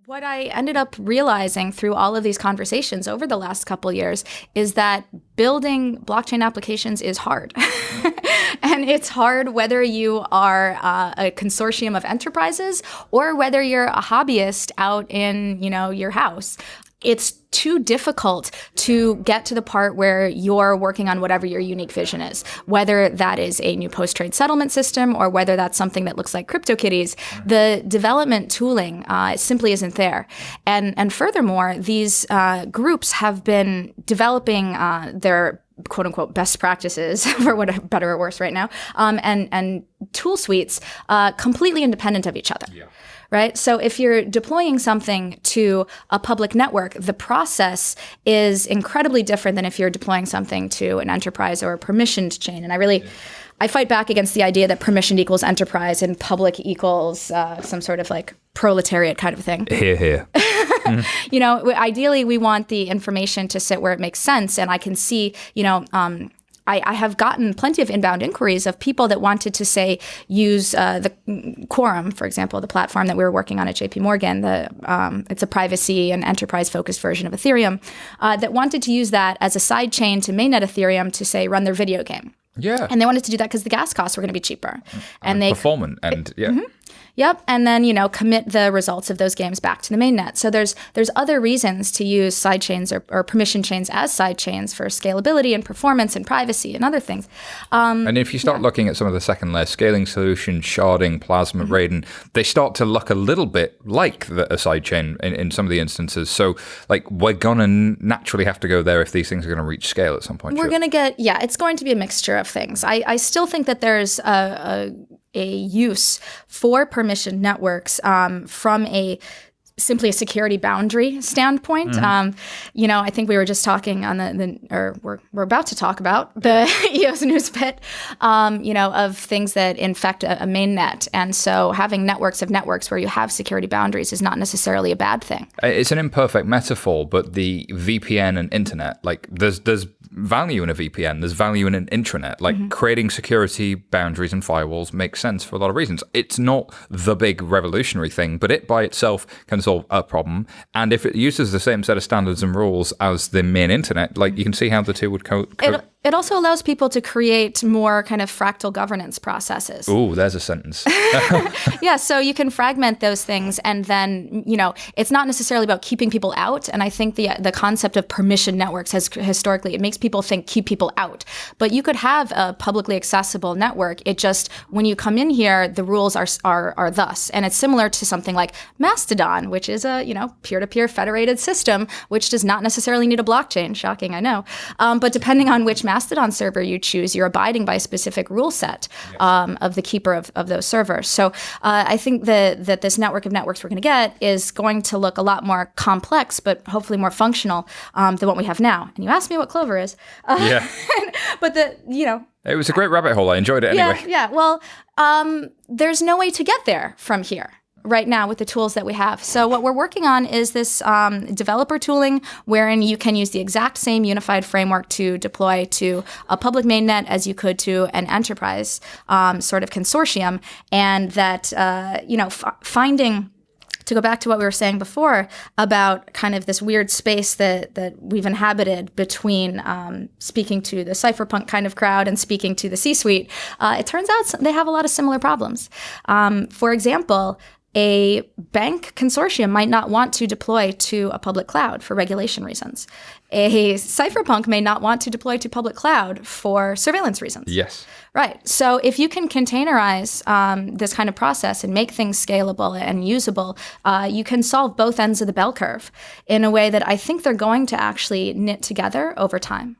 What I ended up realizing through all of these conversations over the last couple years is that building blockchain applications is hard. And it's hard whether you are a consortium of enterprises or whether you're a hobbyist out in, your house. It's too difficult to get to the part where you're working on whatever your unique vision is, whether that is a new post-trade settlement system or whether that's something that looks like CryptoKitties. The development tooling simply isn't there. And furthermore, these groups have been developing their quote unquote best practices, for what better or worse right now, and tool suites completely independent of each other. Yeah. Right? So if you're deploying something to a public network, the process is incredibly different than if you're deploying something to an enterprise or a permissioned chain. And I fight back against the idea that permissioned equals enterprise and public equals some sort of like proletariat kind of thing. Here. Ideally, we want the information to sit where it makes sense. And I can see, I have gotten plenty of inbound inquiries of people that wanted to, say, use the Quorum, for example, the platform that we were working on at JP Morgan. It's a privacy and enterprise-focused version of Ethereum that wanted to use that as a side chain to mainnet Ethereum to, say, run their video game. Yeah. And they wanted to do that because the gas costs were going to be cheaper. And they performant and yeah. Mm-hmm. Yep, and then commit the results of those games back to the mainnet. So there's other reasons to use side chains or permission chains as side chains for scalability and performance and privacy and other things. And if you start looking at some of the second layer scaling solutions, sharding, Plasma, Raiden, they start to look a little bit like a side chain in some of the instances. So we're gonna naturally have to go there if these things are going to reach scale at some point. We're going to get it's going to be a mixture of things. I still think that there's a use for permissioned networks from simply a security boundary standpoint. Mm-hmm. I think we were just talking on we're about to talk about the EOS news bit, of things that infect a mainnet. And so having networks of networks where you have security boundaries is not necessarily a bad thing. It's an imperfect metaphor, but the VPN and internet, there's value in a VPN, there's value in an intranet. Creating security boundaries and firewalls makes sense for a lot of reasons. It's not the big revolutionary thing, but it by itself can solve a problem. And if it uses the same set of standards and rules as the main internet, you can see how the two would It also allows people to create more kind of fractal governance processes. Ooh, there's a sentence. Yeah, so you can fragment those things, and then, it's not necessarily about keeping people out. And I think the concept of permission networks has historically, it makes people think keep people out. But you could have a publicly accessible network. It just, when you come in here, the rules are thus. And it's similar to something like Mastodon, which is a, peer-to-peer federated system, which does not necessarily need a blockchain. Shocking, I know. But depending on which Mastodon server you choose, you're abiding by a specific rule set of the keeper of those servers. So I think that this network of networks we're going to get is going to look a lot more complex, but hopefully more functional than what we have now. And you asked me what Clovyr is. Yeah. But it was a great rabbit hole. I enjoyed it anyway. Yeah. Well, there's no way to get there from here right now with the tools that we have. So what we're working on is this developer tooling wherein you can use the exact same unified framework to deploy to a public mainnet as you could to an enterprise sort of consortium. And that, finding, to go back to what we were saying before about kind of this weird space that we've inhabited between speaking to the cypherpunk kind of crowd and speaking to the C-suite, it turns out they have a lot of similar problems. For example, a bank consortium might not want to deploy to a public cloud for regulation reasons. A cypherpunk may not want to deploy to public cloud for surveillance reasons. Yes. Right. So if you can containerize this kind of process and make things scalable and usable, you can solve both ends of the bell curve in a way that I think they're going to actually knit together over time.